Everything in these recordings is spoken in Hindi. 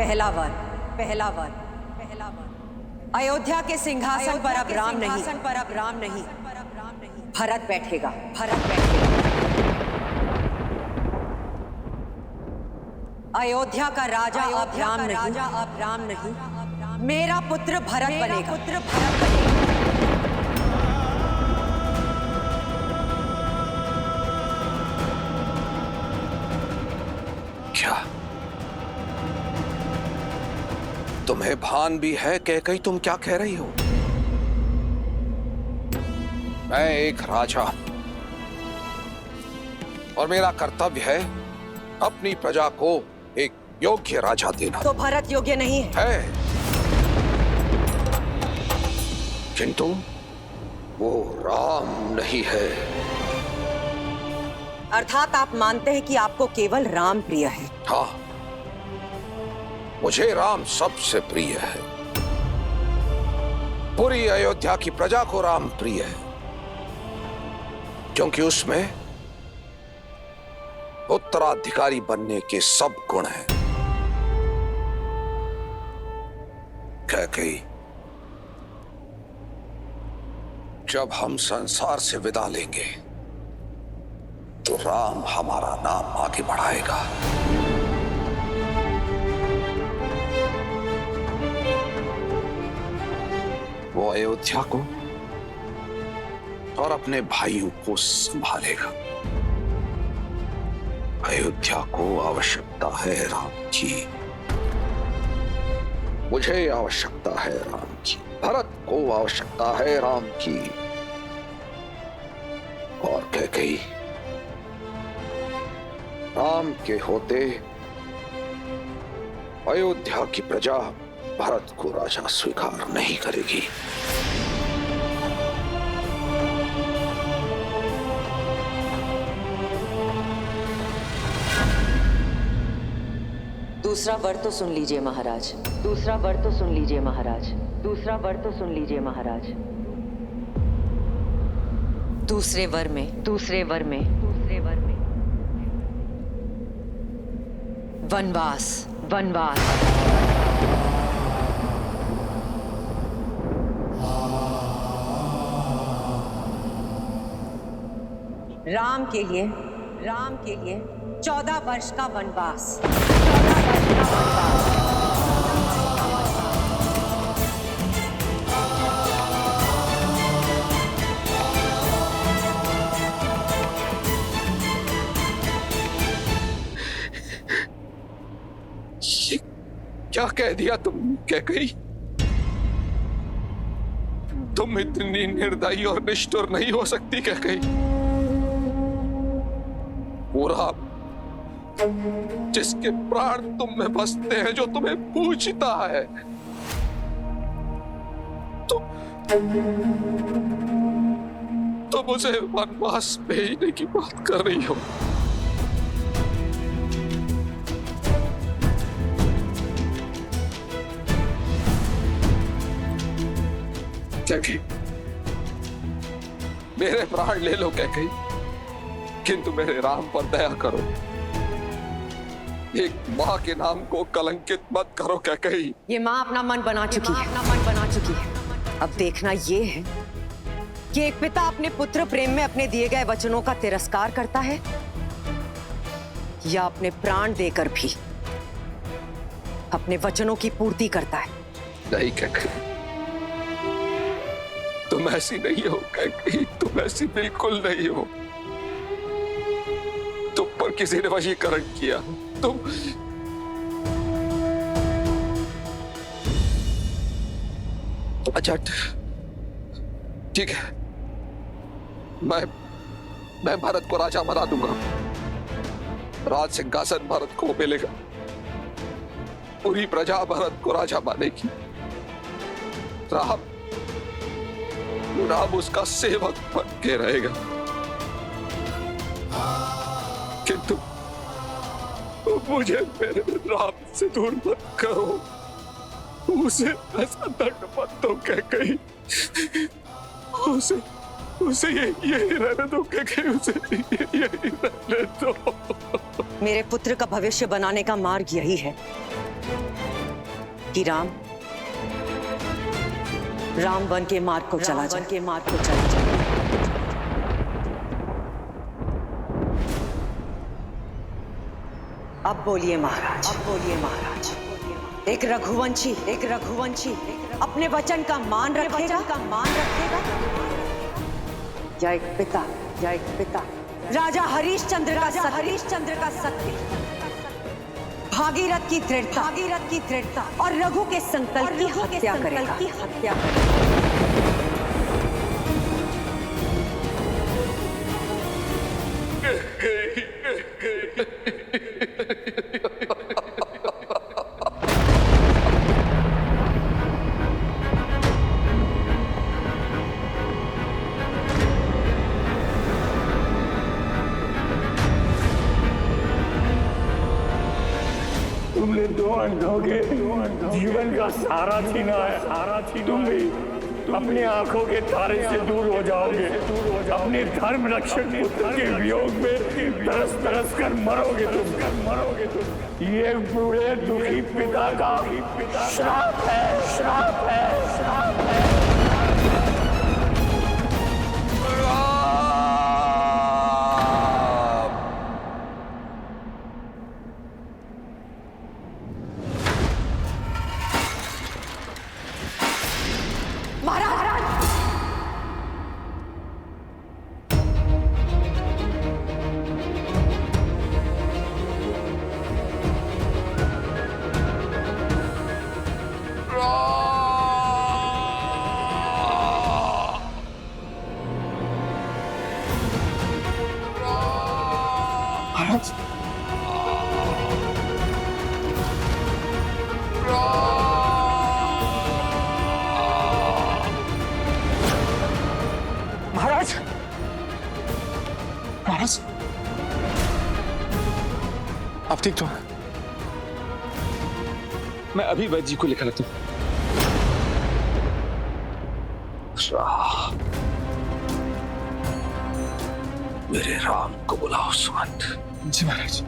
पहला वर, पहला वर, पहला वर। अयोध्या के सिंहासन पर अब राम नहीं, भरत बैठेगा, भरत बैठेगा। अयोध्या का राजा अब राम नहीं, मेरा पुत्र भरत बनेगा, पुत्र भरत बनेगा। क्या तुम्हें भान भी है कैकेयी तुम क्या कह रही हो? मैं एक राजा और मेरा कर्तव्य है अपनी प्रजा को एक योग्य राजा देना। तो भरत योग्य नहीं है? किंतु वो राम नहीं है। अर्थात आप मानते हैं कि आपको केवल राम प्रिय है? हाँ, मुझे राम सबसे प्रिय है। पूरी अयोध्या की प्रजा को राम प्रिय है, क्योंकि उसमें उत्तराधिकारी बनने के सब गुण हैं। कैकेयी, जब हम संसार से विदा लेंगे तो राम हमारा नाम आगे बढ़ाएगा। वो अयोध्या को और अपने भाइयों को संभालेगा। अयोध्या को आवश्यकता है राम की, मुझे आवश्यकता है राम की, भरत को आवश्यकता है राम की। और कैकेयी, राम के होते अयोध्या की प्रजा भरत को राजा स्वीकार नहीं करेगी। दूसरा वर तो सुन लीजिए महाराज, दूसरा वर तो सुन लीजिए महाराज, दूसरा वर तो सुन लीजिए महाराज। दूसरे वर में, दूसरे वर में, दूसरे वर में वनवास, वनवास। राम के लिए 14 वर्ष का वनवास। क्या कह दिया तुम कैकेयी? तुम इतनी निर्दयी और निष्ठुर नहीं हो सकती कैकेयी। पूरा जिसके प्राण तुम में बसते हैं, जो तुम्हें पूछता है, तुम उसे वनवास भेजने की बात कर रही हो। कैकेयी, मेरे प्राण ले लो कैकेयी, किंतु मेरे राम पर दया करो। एक माँ के नाम को कलंकित मत करो कैकेयी। ये माँ अपना मन बना चुकी है। अब देखना ये है कि एक पिता अपने पुत्र प्रेम में अपने दिए गए वचनों का तिरस्कार करता है या अपने प्राण देकर भी अपने वचनों की पूर्ति करता है। नहीं कैकेयी, तुम ऐसी नहीं हो कैकेयी, तुम ऐसी बिल्कुल नहीं हो। तुम पर किसी ने वशीकरण किया। तुम अच्छा ठीक है, मैं भरत को राजा बना दूंगा। राज सिंहासन भरत को मिलेगा। पूरी प्रजा भरत को राजा मानेगी। राम उसका सेवक बन के रहेगा। किंतु मुझे मेरे राम से दूर मत करो। उसे ऐसा दंड मत दो कैकेयी। उसे यही रहने दो कैकेयी, उसे यही रहने दो। मेरे पुत्र का भविष्य बनाने का मार्ग यही है कि राम वन के मार्ग को चला जाए। अब बोलिए महाराज, एक रघुवंशी अपने वचन का मान रखेगा या एक पिता राजा हरिश्चंद्र का सत्य, भागीरथ की दृढ़ता और रघु के संकल्प की हत्या करेगा। तुमने दो अंधों के जीवन का सहारा छीना है। तुम भी अपनी आंखों के तारे से दूर हो जाओगे। अपने धर्म रक्षक पुत्र के वियोग में तरस कर मरोगे तुम। ये बूढ़े दुखी पिता का श्राप है। महाराज आप ठीक तो? मैं अभी वैद्य जी को लिखा लेता हूं। मेरे राम को बुलाओ सुमंत। जी महाराज।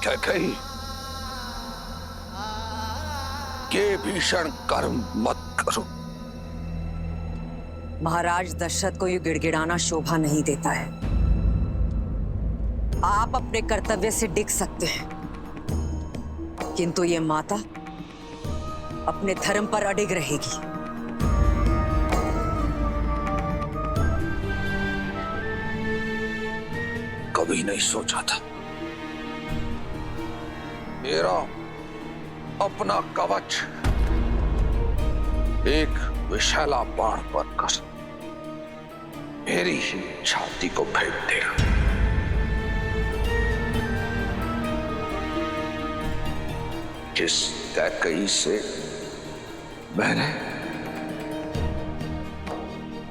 कैकेयी ये भीषण कर्म मत करो। महाराज दशरथ को ये गिड़गिड़ाना शोभा नहीं देता है। आप अपने कर्तव्य से डिग सकते हैं, किंतु ये माता अपने धर्म पर अडिग रहेगी। कभी नहीं सोचा था मेरा अपना कवच एक विशाला बाण बनकर मेरी ही छाती को फेंक देगा। जिस कैकेयी से मैंने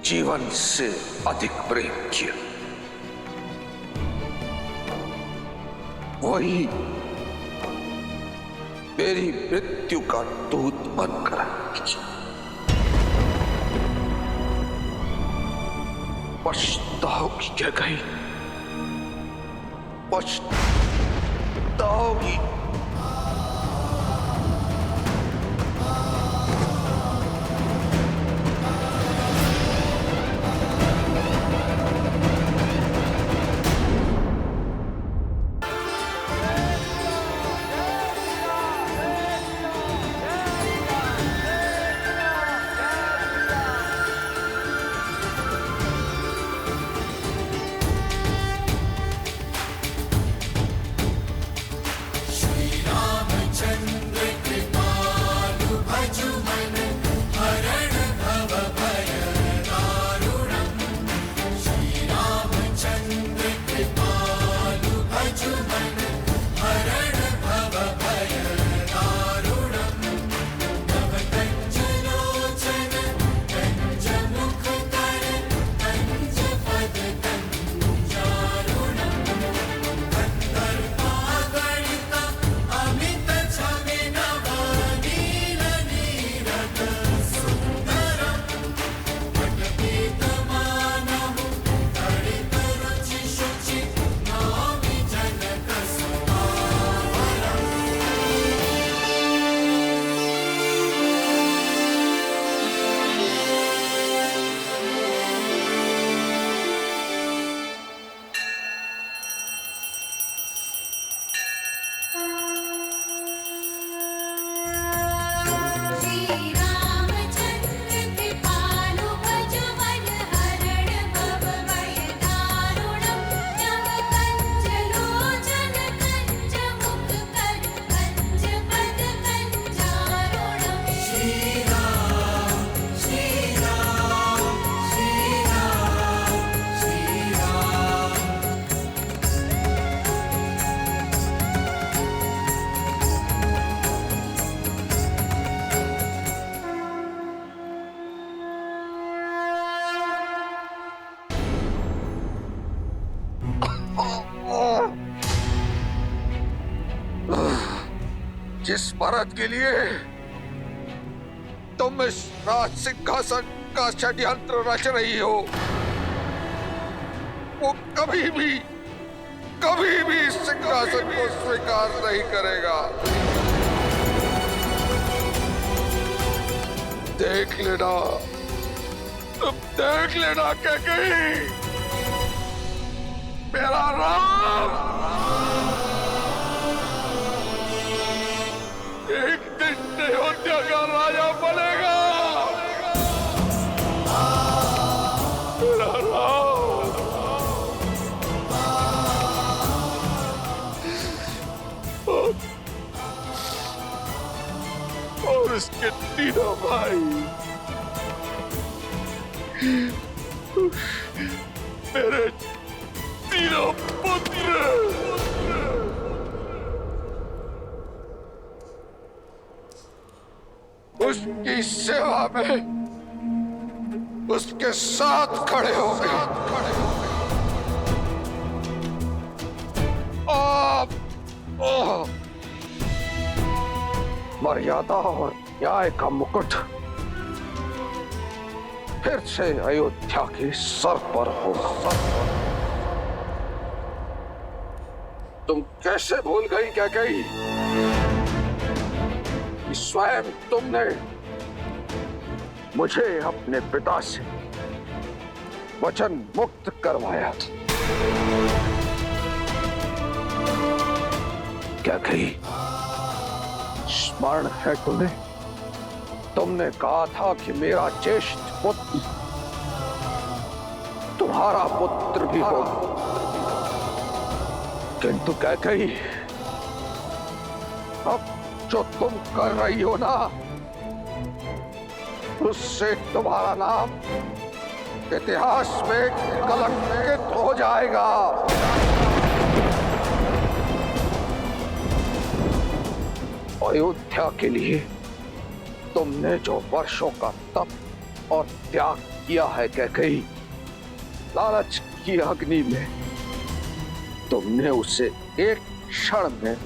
जीवन से अधिक प्रेम किया, वही मेरी मृत्यु का दूत बनकर आएगी। क्या कही पछताओगी। जिस भरत के लिए तुम इस राज सिंहासन का षड्यंत्र रच रही हो, वो कभी भी इस सिंहासन को स्वीकार नहीं करेगा। देख लेना, तुम देख लेना कैकेयी, मेरा राम एक दिन अयोध्या का राजा बनेगा। मेरा राम और इसके तीनों भाई मेरे तीनों पुत्र उसकी सेवा में उसके साथ खड़े हो गए। मर्यादा और न्याय का मुकुट फिर से अयोध्या के सर पर होगा। तुम कैसे भूल गई कैकेयी? स्वयं तुमने मुझे अपने पिता से वचन मुक्त करवाया था। क्या कही? स्मरण है तुम्हें? तुमने कहा था कि मेरा ज्येष्ठ पुत्र तुम्हारा पुत्र भी होगा, किंतु क्या कही? अब जो तुम कर रही हो ना, उससे तुम्हारा नाम इतिहास में कलंकित हो जाएगा। अयोध्या के लिए तुमने जो वर्षों का तप और त्याग किया है कैकेयी, लालच की अग्नि में तुमने उसे एक क्षण में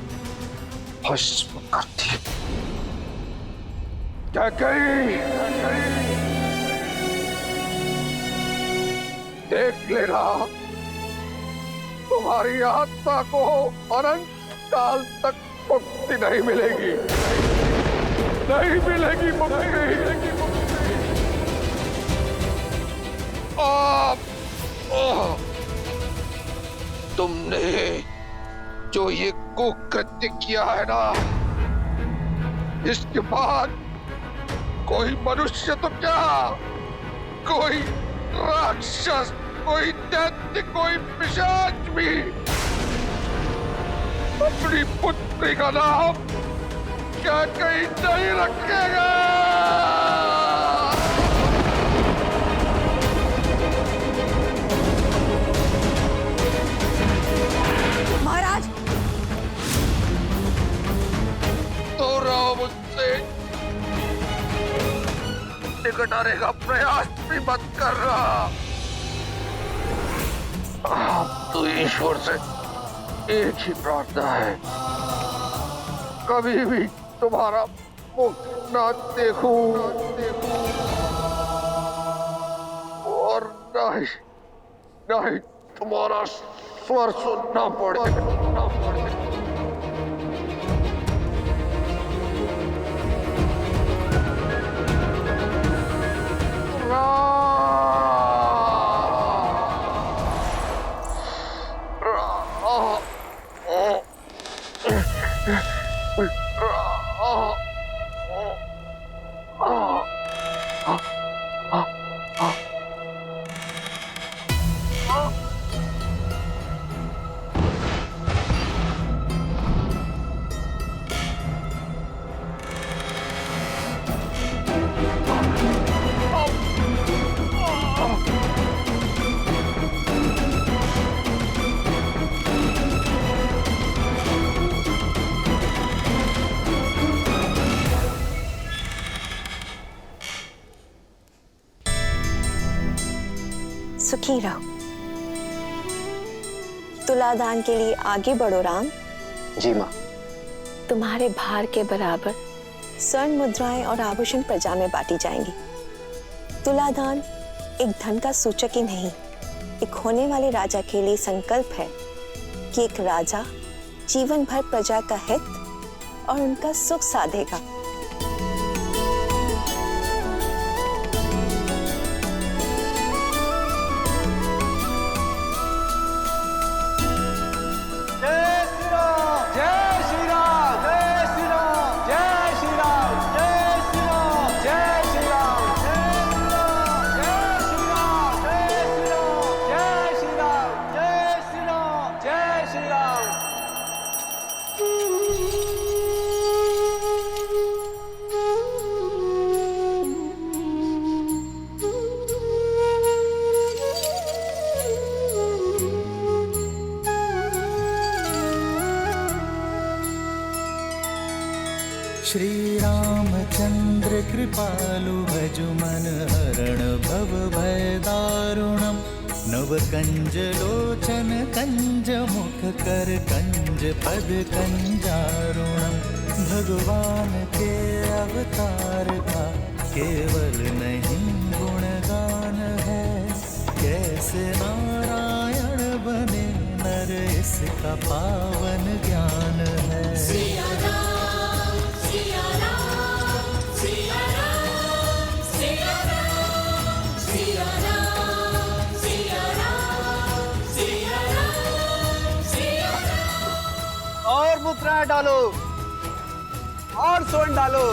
भस्म कर दिया। कैकेयी, देख लेना तुम्हारी आत्मा को अनंत काल तक मुक्ति नहीं मिलेगी, नहीं मिलेगी मुक्ति। तुमने जो ये कुकृत्य किया है ना, इसके बाद कोई मनुष्य तो क्या, कोई राक्षस, कोई दैत्य, कोई पिशाच भी अपनी पुत्री का नाम क्या कहीं नहीं रखेगा। महाराज, तो राम मुझसे निकट आने का प्रयास भी मत कर रहा। तो ईश्वर से एक ही प्रार्थना है, कभी भी तुम्हारा मुख ना देखूं और ना ही तुम्हारा स्वर सुनना पड़े। सुखी रहो। तुलादान के लिए आगे बढ़ो राम। जी माँ। तुम्हारे भार के बराबर स्वर्ण मुद्राएं और आभूषण प्रजा में बांटी जाएंगी। तुलादान एक धन का सूचक ही नहीं, एक होने वाले राजा के लिए संकल्प है कि एक राजा जीवन भर प्रजा का हित और उनका सुख साधेगा। श्री रामचंद्र कृपालु भजु मन हरण भव भय दारुणम। नव कंज लोचन कंज मुख कर कंज पद कंजारुणम। भगवान के अवतार का केवल नहीं गुणगान है, कैसे नारायण बने नर इसका पावन ज्ञान है। और मुद्राएं डालो और स्वर्ण डालो।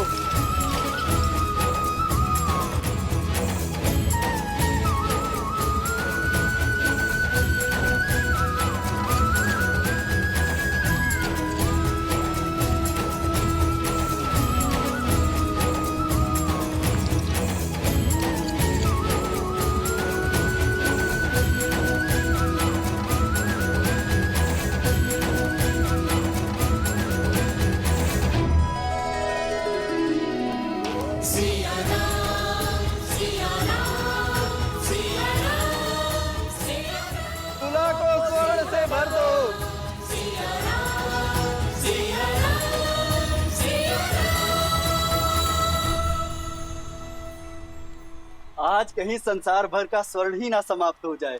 आज कहीं संसार भर का स्वर्ण ही ना समाप्त हो जाए।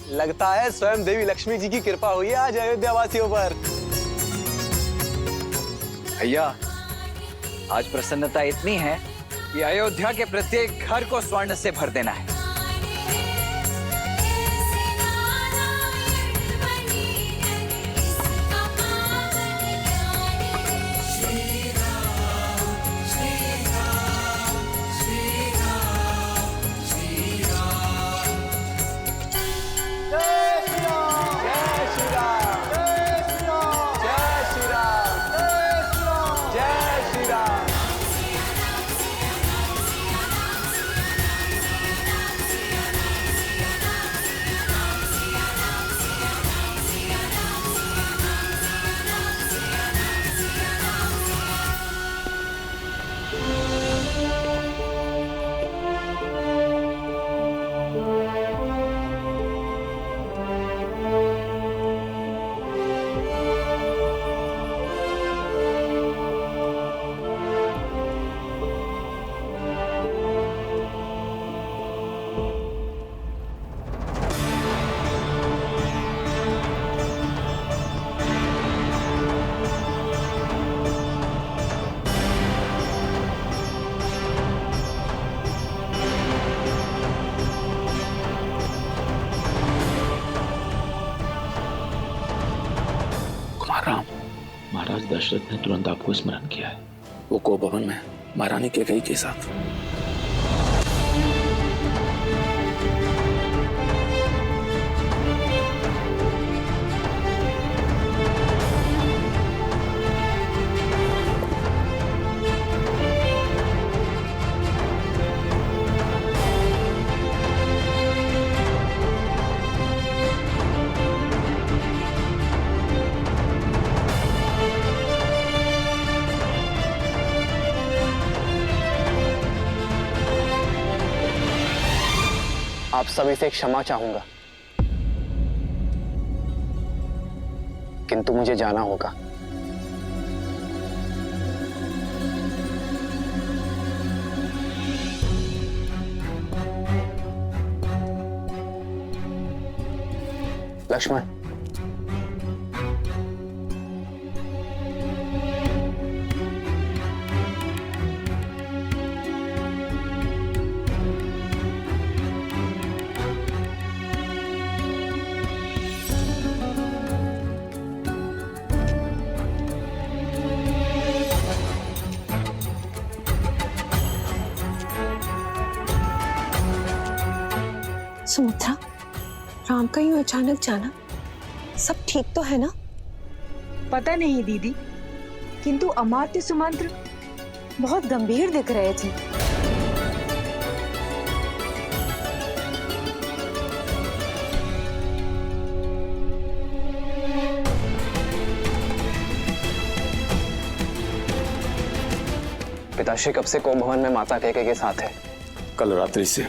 लगता है स्वयं देवी लक्ष्मी जी की कृपा हुई है आज अयोध्या वासियों पर। भैया, आज प्रसन्नता इतनी है कि अयोध्या के प्रत्येक घर को स्वर्ण से भर देना है। महाराज दशरथ ने तुरंत आपको स्मरण किया है। वो को भवन में महारानी कैकेयी के साथ। आप सभी से क्षमा चाहूंगा, किंतु मुझे जाना होगा। लक्ष्मण, सुमित्रा, राम का यूं अचानक जाना, सब ठीक तो है ना? पता नहीं दीदी, किंतु अमात्य सुमंत्र बहुत गंभीर दिख रहे थे। पिताश्री कब से कोम भवन में माता कैकेयी के साथ है? कल रात्रि से।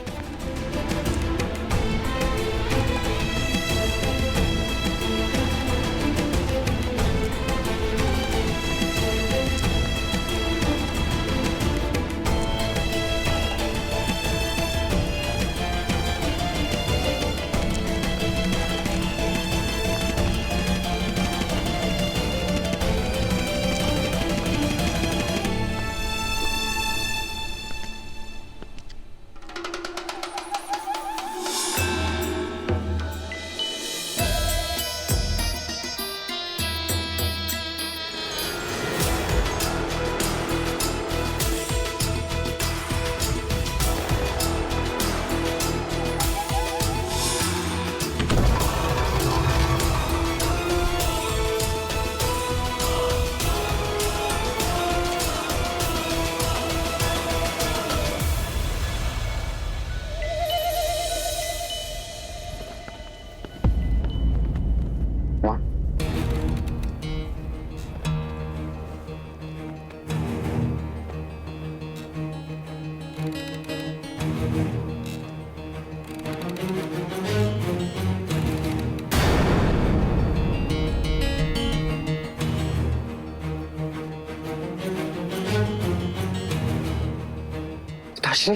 पिताश्री,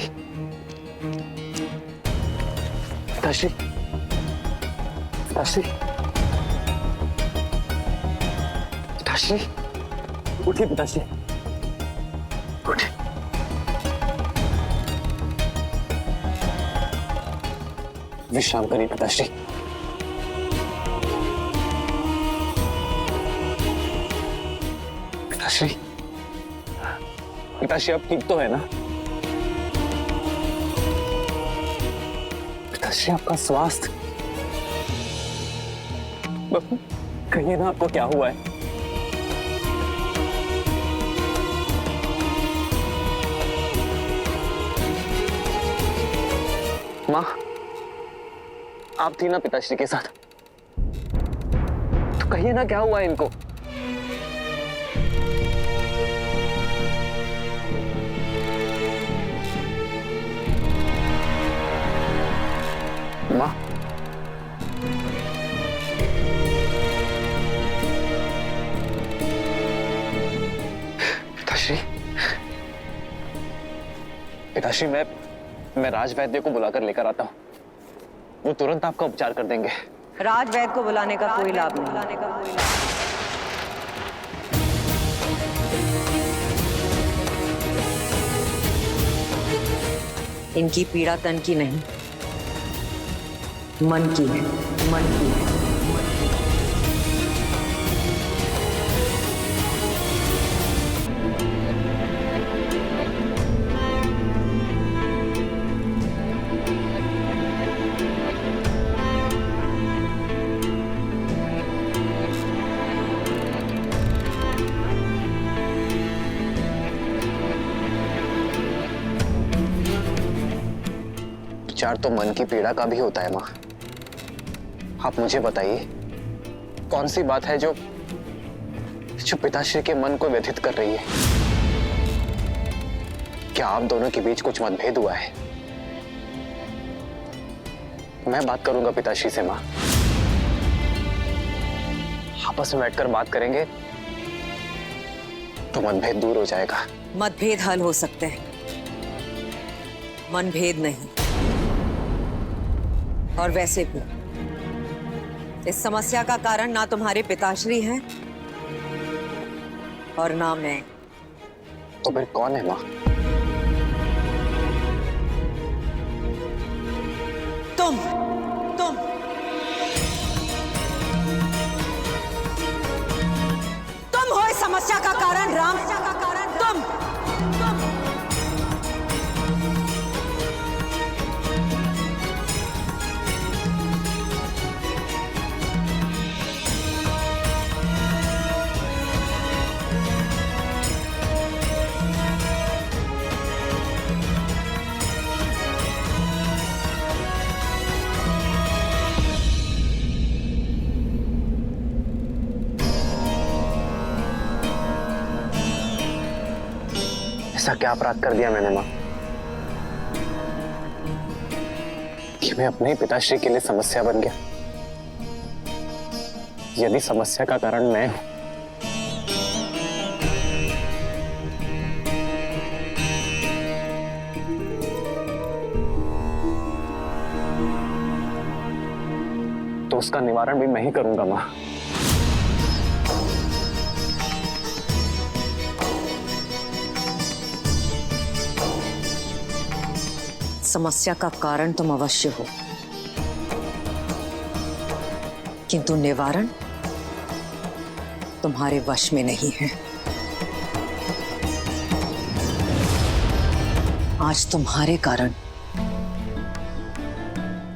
पिताश्री, पिताश्री, पिताश्री, उठिए पिताश्री, उठिए। विश्राम करिए पिताश्री। पिताश्री, पिताश्री आप ठीक तो है ना? पिताश्री आपका स्वास्थ्य, कहिए ना आपको क्या हुआ है? माँ, आप थी ना पिताश्री के साथ, तो कहिए ना क्या हुआ है इनको? माँ, पिताश्री, पिताश्री मैं राज वैद्य को बुलाकर लेकर आता हूँ। वो तुरंत आपका उपचार कर देंगे। राज वैद्य को बुलाने का कोई लाभ नहीं। इनकी पीड़ा तन की नहीं, मन की है, मन की है। उपचार तो मन की पीड़ा का भी होता है माँ। आप मुझे बताइए, कौन सी बात है जो पिताश्री के मन को व्यथित कर रही है? क्या आप दोनों के बीच कुछ मतभेद हुआ है? मैं बात करूंगा पिताश्री से माँ। आपस में बैठकर बात करेंगे तो मतभेद दूर हो जाएगा। मतभेद हल हो सकते हैं, मनभेद नहीं। और वैसे भी इस समस्या का कारण ना तुम्हारे पिताश्री हैं और ना मैं। तो फिर कौन है माँ? तुम हो इस समस्या का कारण राम। तुम ऐसा क्या अपराध कर दिया मैंने माँ कि मैं अपने ही पिताश्री के लिए समस्या बन गया? यदि समस्या का कारण मैं हूं, तो उसका निवारण भी मैं ही करूंगा माँ। समस्या का कारण तुम अवश्य हो, किंतु निवारण तुम्हारे वश में नहीं है। आज तुम्हारे कारण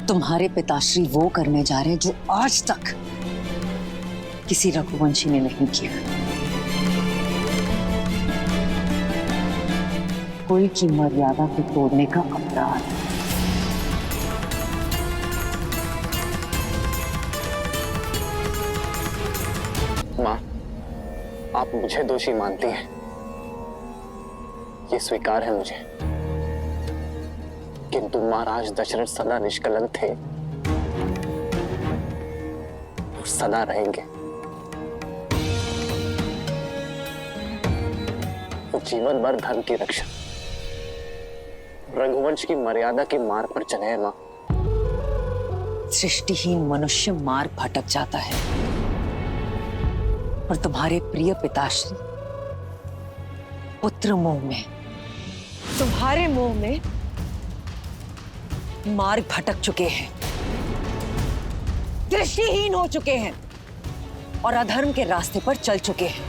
तुम्हारे पिताश्री वो करने जा रहे हैं जो आज तक किसी रघुवंशी ने नहीं किया। कुल की मर्यादा को तोड़ने का अपराध। माँ, आप मुझे दोषी मानती हैं, ये स्वीकार है मुझे, किंतु महाराज दशरथ सदा निष्कलंक थे और सदा रहेंगे। वो जीवन भर धर्म की रक्षा, रघुवंश की मर्यादा की मार्ग पर चले हैं माँ। सृष्टिहीन मनुष्य मार्ग भटक जाता है और तुम्हारे प्रिय पिताश्री पुत्र मोह में, तुम्हारे मोह में मार्ग भटक चुके हैं, दृष्टिहीन हो चुके हैं और अधर्म के रास्ते पर चल चुके हैं।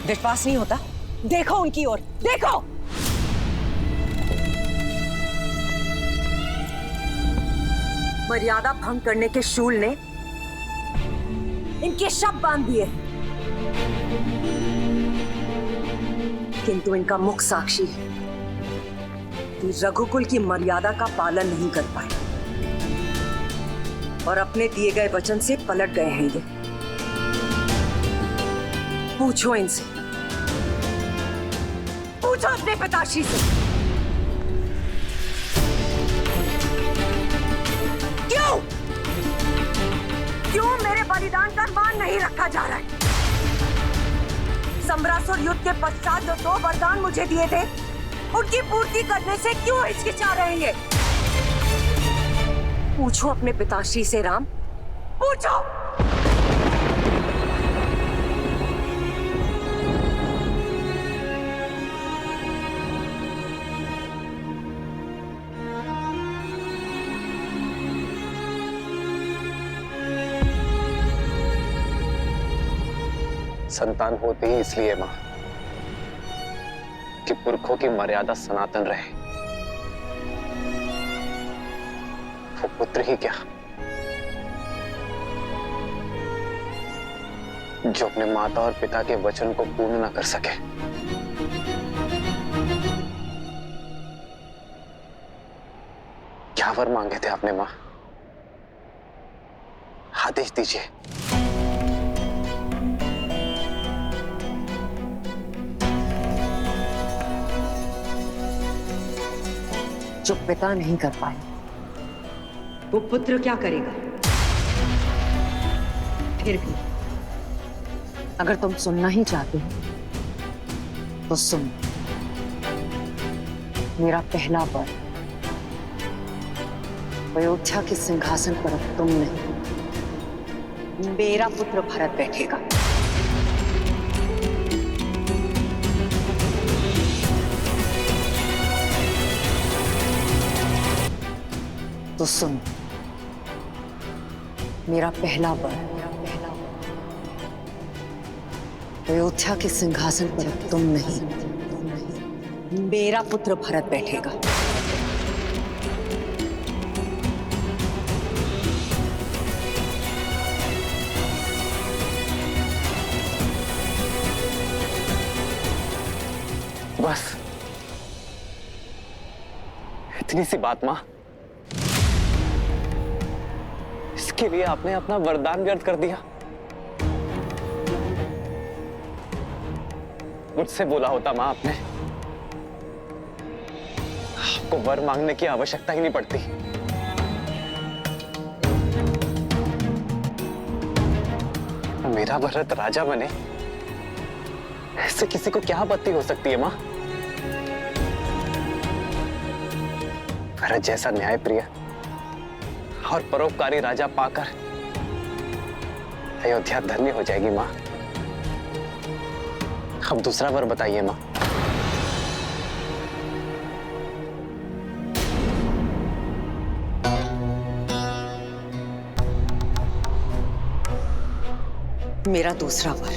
विश्वास नहीं होता? देखो उनकी ओर, देखो। मर्यादा भंग करने के शूल ने इनके शव बांध दिए, किंतु इनका मुख साक्षी है कि रघुकुल की मर्यादा का पालन नहीं कर पाए और अपने दिए गए वचन से पलट गए हैं ये। पूछो इनसे, पूछो अपने पिताश्री से, क्यों मेरे बलिदान का मान नहीं रखा जा रहा है? सम्रासुर युद्ध के पश्चात जो 2 वरदान मुझे दिए थे, उनकी पूर्ति करने से क्यों हिचकिचा रहे हैं? पूछो अपने पिताश्री से राम, पूछो। संतान होती ही इसलिए मां कि पुरखों की मर्यादा सनातन रहे। वो पुत्र ही क्या जो अपने माता और पिता के वचन को पूर्ण न कर सके। क्या वर मांगे थे आपने मां? आदेश दीजिए। जो पिता नहीं कर पाए वो पुत्र क्या करेगा? फिर भी अगर तुम सुनना ही चाहते हो तो सुन। मेरा पहला वर अयोध्या के सिंहासन पर अब तुम नहीं, मेरा पुत्र भरत बैठेगा। तो सुन, मेरा पहला वर अयोध्या के सिंहासन पर अब तुम नहीं, मेरा पुत्र भरत बैठेगा। बस इतनी सी बात मां, इसके लिए आपने अपना वरदान व्यर्थ कर दिया। मुझसे बोला होता मां आपने, आपको वर मांगने की आवश्यकता ही नहीं पड़ती। मेरा भरत राजा बने, ऐसे किसी को क्या आपत्ति हो सकती है मां? भरत जैसा न्यायप्रिय और परोपकारी राजा पाकर अयोध्या धन्य हो जाएगी मां। अब दूसरा वर बताइए मां। मेरा दूसरा वर,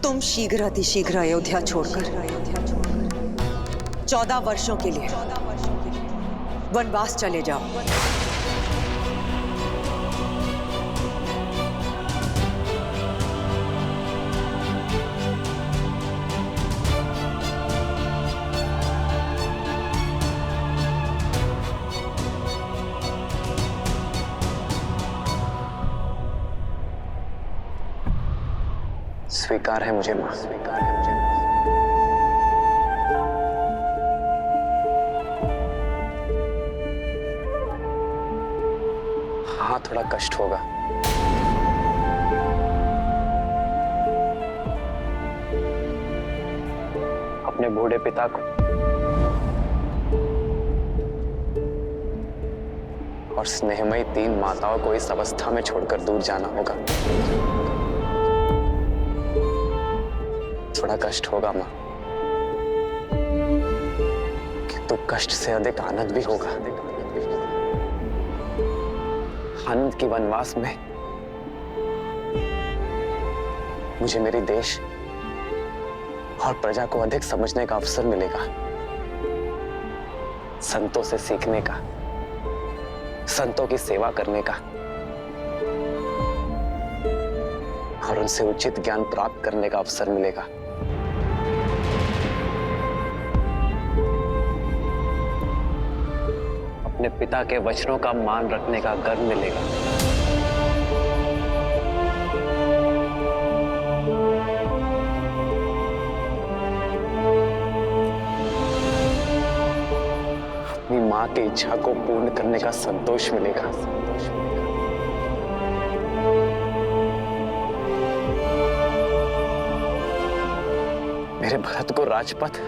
तुम शीघ्र अतिशीघ्र अयोध्या छोड़कर 14 वर्षों के लिए वनवास चले जाओ। स्वीकार है मुझे मां, स्वीकार है मुझे। हाँ, थोड़ा कष्ट होगा, अपने बूढ़े पिता को और स्नेहमयी 3 माताओं को इस अवस्था में छोड़कर दूर जाना होगा। थोड़ा कष्ट होगा मां, किंतु कष्ट से अधिक आनंद भी होगा। आनंद की वनवास में मुझे मेरी देश और प्रजा को अधिक समझने का अवसर मिलेगा, संतों से सीखने का, संतों की सेवा करने का और उनसे उचित ज्ञान प्राप्त करने का अवसर मिलेगा। अपने पिता के वचनों का मान रखने का गर्व मिलेगा। अपनी मां की इच्छा को पूर्ण करने का संतोष मिलेगा। मेरे भरत को राजपथ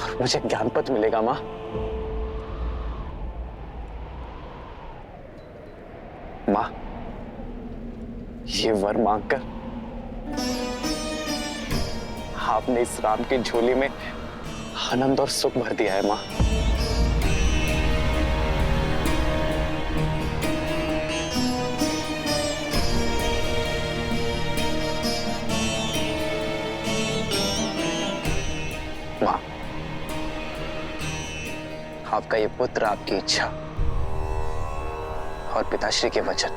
और मुझे ज्ञानपथ मिलेगा मां। मां, ये वर मांगकर आपने इस राम की झोली में आनंद और सुख भर दिया है मां। मां, आपका ये पुत्र आपकी इच्छा और पिताश्री के वचन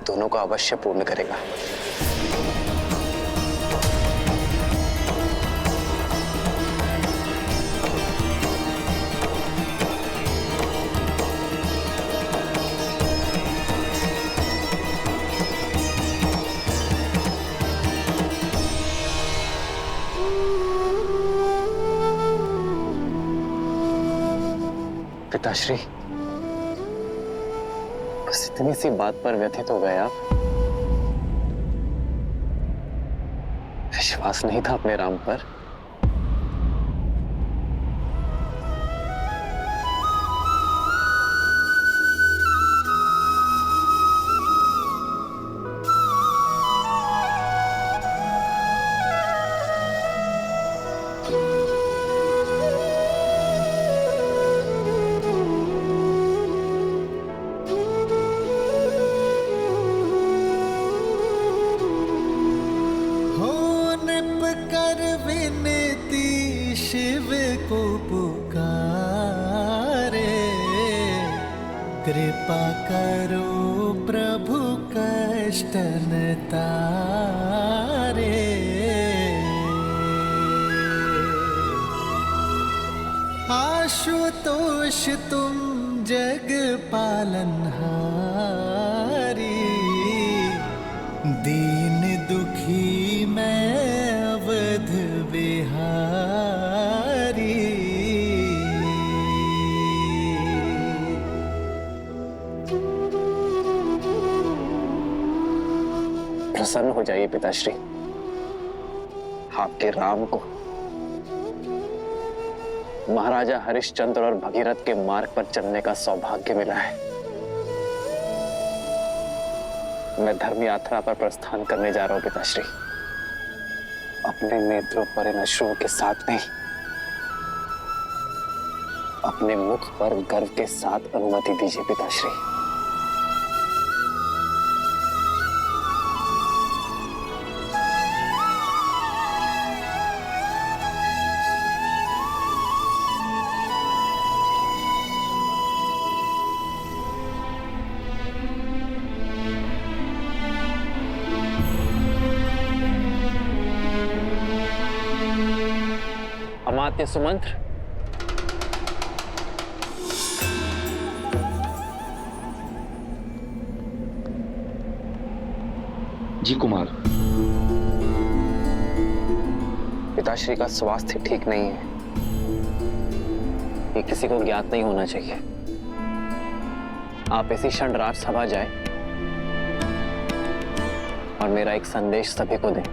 दोनों को अवश्य पूर्ण करेगा। पिताश्री, बस इतनी सी बात पर व्यथित हो गए आप। विश्वास नहीं था अपने राम पर। कृपा करो प्रभु कष्ट न तारे। आशुतोष तुम जग पालनहारी, दीन दुखी मैं अवध बिहारी। प्रसन्न हो जाइए पिताश्री, आपके राम को महाराजा हरिश्चंद्र और भगीरथ के मार्ग पर चलने का सौभाग्य मिला है। मैं धर्म यात्रा पर प्रस्थान करने जा रहा हूं पिताश्री। अपने नेत्रों पर इन अश्रुओं के साथ नहीं, अपने मुख पर गर्व के साथ अनुमति दीजिए पिताश्री। अमात्य सुमंत्र, जी कुमार। पिताश्री का स्वास्थ्य ठीक नहीं है, ये किसी को ज्ञात नहीं होना चाहिए। आप इसी क्षण राजसभा जाएं और मेरा एक संदेश सभी को दें।